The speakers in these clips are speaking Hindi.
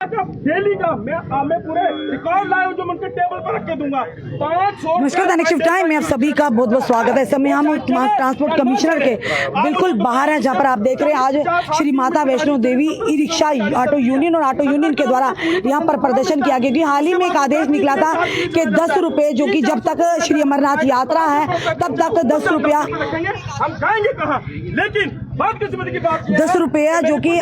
डेली का मैं पूरे रिकॉर्ड लाया हूं जो मैं उनके टेबल पर रख के दूंगा। 500 नमस्कार दैनिक शिफ्ट टाइम में आप सभी का बहुत बहुत स्वागत है। इस समय हम ट्रांसपोर्ट कमिश्नर के बिल्कुल बाहर हैं, जहां पर आप देख रहे हैं आज श्री माता वैष्णो देवी ई रिक्शा ऑटो यूनियन और ऑटो यूनियन के द्वारा यहां पर प्रदर्शन किया गया। क्योंकि हाल ही में एक आदेश निकला था कि 10 रुपये, जो कि जब तक श्री अमरनाथ यात्रा है तब तक 10 रुपया हम खाएंगे कहाँ, लेकिन बात किस्मत की बात 10 रुपया जो कि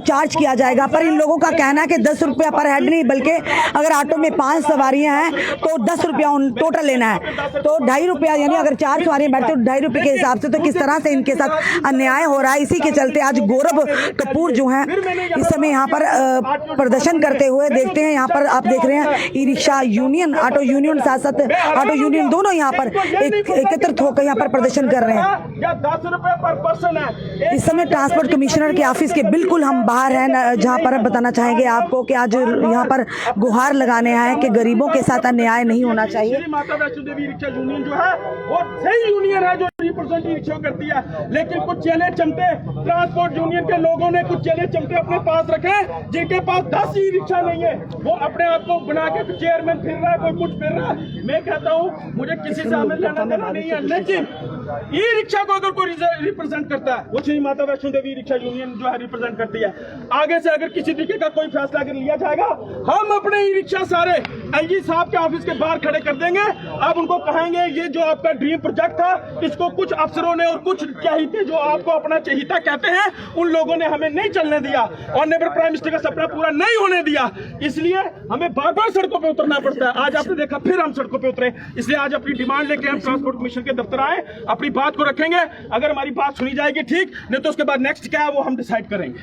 चार्ज किया जाएगा। पर इन लोगों का कहना है कि 10 रुपया पर हेड नहीं, बल्कि अगर ऑटो में 5 सवारियां हैं तो 10 रुपया टोटल लेना है। तो 2.5 रुपया, यानी अगर 4 सवारियां बैठते तो 2.5 रुपये के हिसाब से। तो किस तरह से इनके साथ अन्याय हो रहा है, इसी के चलते आज गौरव कपूर जो हैं इस समय यहाँ पर प्रदर्शन करते हुए देखते हैं। यहाँ पर आप देख रहे हैं e rickshaw union, auto union, साथ साथ ऑटो यूनियन दोनों यहाँ पर एकत्रित होकर यहाँ पर यहाँ पर कर रहे हैं। 10 रुपए पर पर्सन है। इस समय ट्रांसपोर्ट कमिश्नर के ऑफिस के बिल्कुल हम बाहर हैं, जहां पर बताना चाहेंगे आपको कि आज यहां पर गुहार लगाने आए कि गरीबों के साथ अन्याय नहीं होना चाहिए। श्री माता वैष्णो देवी रिक्शा यूनियन जो है वो सही यूनियन है जो रिप्रेजेंट रिक्शा करती है, लेकिन कुछ चेले चमटे ट्रांसपोर्ट यूनियन के लोगों ने कुछ चेले चमटे अपने पास रखे जिनके पास 10 ई रिक्शा नहीं है। वो अपने आप को बना के चेयरमैन फिर रहा है, कोई कुछ फिर रहा है। मैं कहता हूँ मुझे किसी से हमें लेना देना नहीं है, लेकिन ई रिक्शा को अगर कोई रिप्रेजेंट करता है वो श्री माता वैष्णो देवी रिक्शा यूनियन जो है रिप्रेजेंट करती है। आगे से अगर किसी तरीके का कोई फैसला अगर लिया जाएगा, हम अपने ई रिक्शा सारे एलजी साहब के ऑफिस के बाहर खड़े कर देंगे। अब उनको कहेंगे ये जो आपका ड्रीम प्रोजेक्ट था, इसको कुछ अफसरों ने और कुछ चहीते जो आपको अपना चहीता कहते हैं, उन लोगों ने हमें नहीं चलने दिया और नेबर प्राइम मिनिस्टर का सपना पूरा नहीं होने दिया। इसलिए हमें बार बार सड़कों पर उतरना पड़ता है। आज आपने देखा फिर हम सड़कों पर उतरे, इसलिए आज अपनी डिमांड लेके हम ट्रांसपोर्ट कमीशन के दफ्तर आए, अपनी बात को रखेंगे। अगर हमारी बात सुनी जाएगी ठीक, नहीं तो उसके बाद नेक्स्ट क्या है वो हम डिसाइड करेंगे।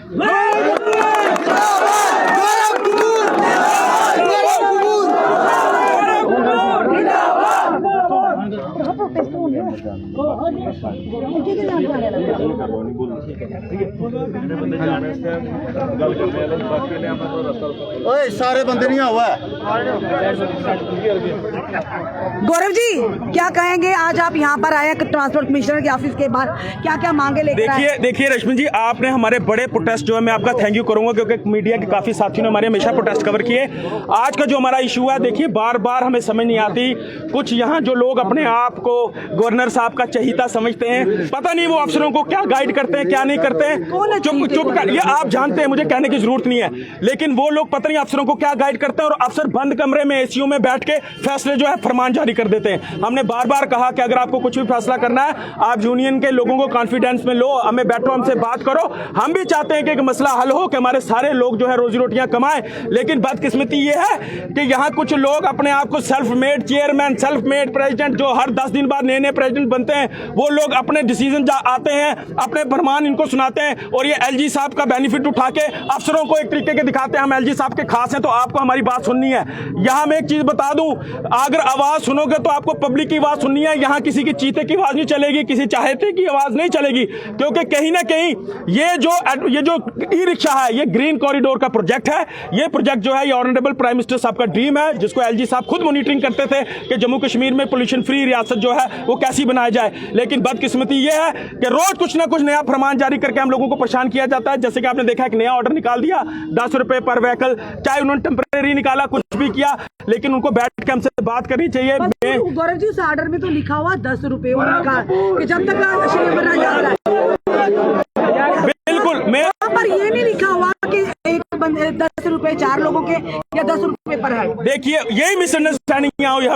ओए सारे बंदे नहीं हुआ। गौरव जी क्या कहेंगे, आज आप यहाँ पर आए ट्रांसपोर्ट कमिश्नर के ऑफिस के बाहर, क्या क्या मांगे लेकर आए? देखिए रश्मि जी, आपने हमारे बड़े प्रोटेस्ट जो है, मैं आपका थैंक यू करूंगा क्योंकि मीडिया के काफी साथियों ने हमारे हमेशा प्रोटेस्ट कवर किए। आज का जो हमारा इशू है, देखिए बार बार हमें समझ नहीं आती, कुछ यहाँ जो लोग अपने आप को गवर्नर साहब का चहीता समझते हैं, पता नहीं वो अफसरों को क्या गाइड करते हैं क्या नहीं करते हैं। चुप कर, ये आप जानते हैं, मुझे कहने की जरूरत नहीं है, लेकिन वो लोग पता नहीं अफसरों को क्या गाइड करते हैं और अफसर बंद कमरे में एसीओ में बैठ के फैसले जो है फरमान जारी कर देते हैं। हमने बार बार कहा कि अगर आपको कुछ भी फैसला करना है, आप यूनियन के लोगों को कॉन्फिडेंस में लो, हमें बैठो, हमसे बात करो। हम भी चाहते हैं कि एक मसला हल हो, कि हमारे सारे लोग जो है रोजी रोटियां कमाएं, लेकिन बदकिस्मती ये है कि यहाँ कुछ लोग अपने आप को self made chairman, self made president, जो हर 10 दिन बाद नए नए प्रेसिडेंट बनते हैं, वो लोग अपने डिसीजन आते हैं, अपने फरमान इनको सुनाते हैं और ये एलजी साहब का बेनिफिट उठा के अफसरों को एक तरीके के दिखाते हैं हम एलजी साहब के खास हैं, तो आपको हमारी बात सुननी है। यहाँ मैं एक चीज बता दूं, अगर आवाज सुनोगे तो आपको पब्लिक की आवाज सुननी है। यहाँ किसी की चीते की आवाज नहीं चलेगी, किसी चाहते की आवाज नहीं चलेगी, क्योंकि कहीं ना कहीं ये जो ई रिक्शा है, ये ग्रीन कॉरिडोर का प्रोजेक्ट है। ये प्रोजेक्ट जो है ये ऑनरेबल प्राइम मिनिस्टर साहब का ड्रीम है, जिसको एलजी साहब खुद मॉनिटरिंग करते थे कि जम्मू कश्मीर में पोल्यूशन फ्री रियासत जो है वो कैसी बनाई जाए। लेकिन बदकिस्मती ये है कि रोज कुछ ना कुछ नया फरमान जारी करके हम लोगों को परेशान किया जाता है। जैसे कि आपने देखा एक नया ऑर्डर निकाल दिया 10 रुपए पर व्हीकल, चाहे उन्होंने टेम्परेरी निकाला, कुछ भी किया, लेकिन उनको बैठ के हमसे बात करनी चाहिए। गौरव जी उस ऑर्डर में तो लिखा हुआ 10 रुपये कि जब तक श्री अमरनाथ यात्रा है। बिल्कुल, मैं पर ये नहीं लिखा हुआ कि 10 रुपए 4 लोगों के या 10 रुपए पर है। देखिए यही मिसअंडरस्टैंडिंग हुई।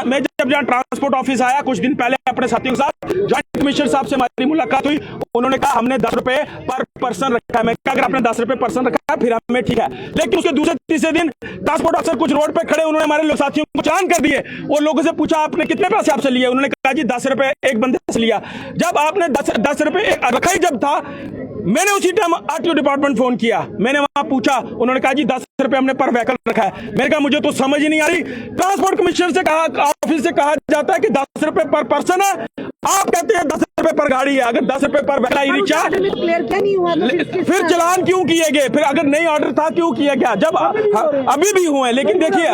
मैं जब जहाँ ट्रांसपोर्ट ऑफिस आया कुछ दिन पहले अपने साथियों के साथ, जॉइंट कमिश्नर साहब से हमारी मुलाकात हुई, उन्होंने कहा हमने 10 रुपए पर पर्सन रखा है। मैं कहा अगर आपने 10 रुपए पर्सन रखा है फिर हमें ठीक है, लेकिन उसके दूसरे तीसरे दिन ट्रांसपोर्ट अफसर कुछ रोड पे खड़े, उन्होंने हमारे साथियों को चालान कर दिए। वो लोगों से पूछा आपने कितने पैसे आपसे लिए, उन्होंने कहा जी 10 रुपए एक बंदे से लिया। जब आपने 10 रुपए रखा ही जब था, मैंने उसी टाइम आरटीओ डिपार्टमेंट फोन किया, मैंने वहां पूछा, उन्होंने कहा जी 10 रुपए हमने पर व्हीकल रखा है। मैंने कहा मुझे तो समझ ही नहीं आ रही, ट्रांसपोर्ट कमिश्नर से कहा, ऑफिस से कहा जाता है कि 10 रुपए पर पर्सन है, आप कहते हैं 10 रुपए पर गाड़ी है। अगर 10 रुपए पर व्हीकल रिक्शा, फिर चलान क्यों किए गए? फिर अगर नहीं ऑर्डर था क्यों किया गया? जब अभी भी हुए, लेकिन देखिए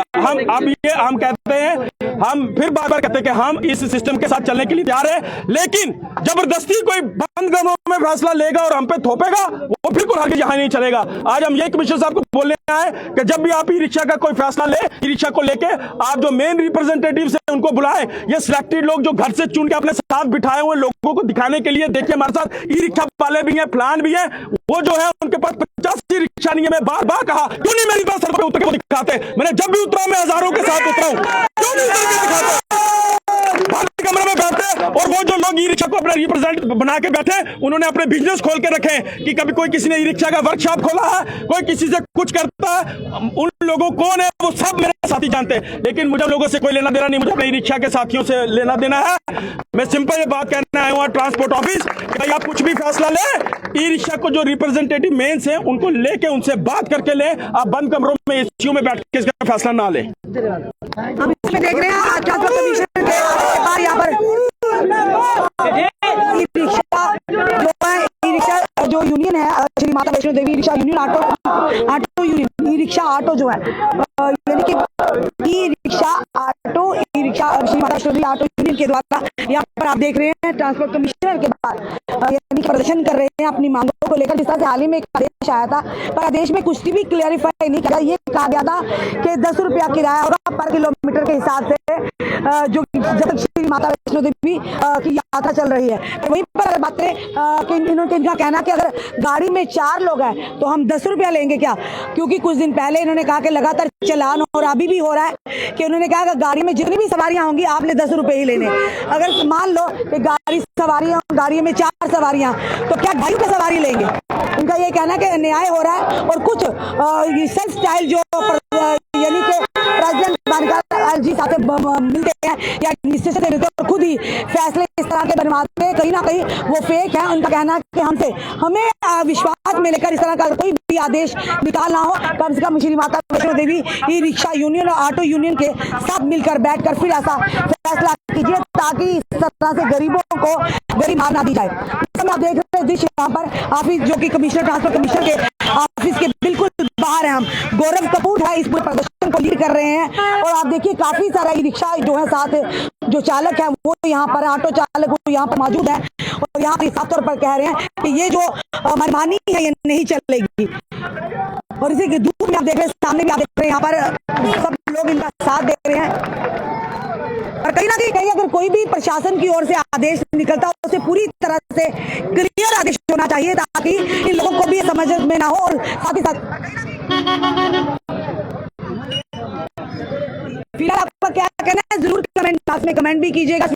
हम कहते हैं हम फिर बार बार कहते हैं कि हम इस सिस्टम के साथ चलने के लिए तैयार है, लेकिन जबरदस्ती कोई बंद कमरों में फैसला लेगा और हम पे थोपेगा, वो बिल्कुल आगे यहाँ नहीं चलेगा। आज हम ये कमिश्नर साहब को बोलने आए कि जब भी आप ई रिक्शा का कोई फैसला ले, ई रिक्शा को लेके आप जो मेन रिप्रेजेंटेटिव है उनको बुलाए। ये सिलेक्टेड लोग जो घर से चुन के अपने साथ बिठाए हुए लोगों को दिखाने के लिए, देखिए हमारे साथ ई रिक्शा वाले भी हैं, प्लान भी है, वो जो है उनके पास 50 ई रिक्शा नहीं है। मैं बार बार कहा क्यों नहीं मेरी पास सड़क पे उतर के वो दिखाते, मैंने जब भी उतरा मैं हजारों के साथ उतरा हूं, क्यों नहीं उतर के दिखाते? कमरे में बैठे और वो जो लोग ई रिक्शा को अपना रिप्रेजेंट बना के बैठे, उन्होंने अपने बिजनेस खोल के रखे कि कभी कोई किसी ने ई रिक्शा का वर्कशॉप खोला है, कोई किसी से कुछ करता है, उन लोगों कौन है वो सब मेरे साथी जानते हैं, लेकिन मुझे लोगों से कोई लेना देना नहीं, मुझे अपने ई रिक्शा के साथियों से लेना देना है। मैं सिंपल ये बात कहना आया हूँ ट्रांसपोर्ट ऑफिस, भाई आप कुछ भी फैसला ले, ई रिक्शा को जो रिप्रेजेंटेटिव मेंस हैं उनको लेके उनसे बात करके ले, आप बंद कमरों में एसीयू में बैठ के इसका फैसला ना ले। हम इसमें देख रहे हैं ट्रांसपोर्ट कमीशन के बाहर यहाँ पर ई रिक्शा जो है, ई रिक्शा जो यूनियन है Shri Mata Vaishno Devi rickshaw union, auto union, e rickshaw auto जो है, यानी कि e rickshaw auto, e rickshaw Shri Mata Vaishno देवी ऑटो यूनियन के द्वारा यहाँ पर आप देख रहे हैं ट्रांसपोर्ट कमिश्नर के बाद यानी कि प्रदर्शन कर रहे हैं अपनी मांगों को लेकर। जिस तरह से हाल ही में एक आदेश आया था, पर आदेश में कुछ भी क्लैरिफाई नहीं किया। ये कहा गया था कि 10 रुपया किराया होगा पर किलोमीटर के हिसाब से, जो जब तक श्री माता वैष्णो देवी की यात्रा चल रही है। वहीं पर अगर बात करें कि इनका कहना कि अगर गाड़ी में 4 लोग हैं तो हम 10 रुपया लेंगे क्या, क्योंकि कुछ दिन पहले इन्होंने कहा कि लगातार चलान और अभी भी हो रहा है कि उन्होंने कहा कि गाड़ी में जितनी भी सवारियां होंगी आपने 10 रुपए ही लेने। अगर मान लो कि गाड़ी में 4 सवारियां, तो क्या 2.5 रुपये सवारी लेंगे? इनका ये कहना कि अन्याय हो रहा है। और कुछ सेल्फ स्टाइल जो यानी कि प्रेसिडेंट बनकर जी साथ मिलते हैं या मिनिस्टर से मिलते हैं और खुद ही फैसले इस तरह के बनवाते हैं, कहीं ना कहीं वो फेक है। उनका कहना है कि हमें विश्वास में लेकर इस तरह का कोई भी आदेश निकालना हो, कम से कम श्री माता वैष्णो देवी ई रिक्शा यूनियन और ऑटो यूनियन के साथ मिलकर बैठकर फिर ऐसा फैसला कीजिए, ताकि इस तरह से गरीबों को गरीब मार ना दी जाए। आप देख रहे हैं दृश्य यहाँ पर ऑफिस, जो कि कमिश्नर ट्रांसपोर्ट कमिश्नर के ऑफिस के बिल्कुल बाहर है। हम गौरव कपूर है इस पूरे प्रदर्शन को लीड कर रहे हैं। और आप देखिए काफी सारा ई रिक्शा जो है साथ जो चालक है वो यहाँ पर, ऑटो चालक वो यहाँ पर मौजूद है और यहाँ पर साफ तौर पर कह रहे हैं कि ये जो मनमानी है ये नहीं चलेगी। और इसी के दूर में आप देख रहे हैं, सामने भी आप देख रहे हैं, यहाँ पर सब लोग इनका साथ दे रहे हैं। और कहीं ना कहीं अगर कोई भी प्रशासन की ओर से आदेश निकलता हो उसे पूरी तरह से क्लियर आदेश होना चाहिए, ताकि इन लोगों को भी समझ में ना हो। और साथ ही साथ फिलहाल आपका क्या कहना है जरूर कमेंट बॉक्स में कमेंट भी कीजिएगा।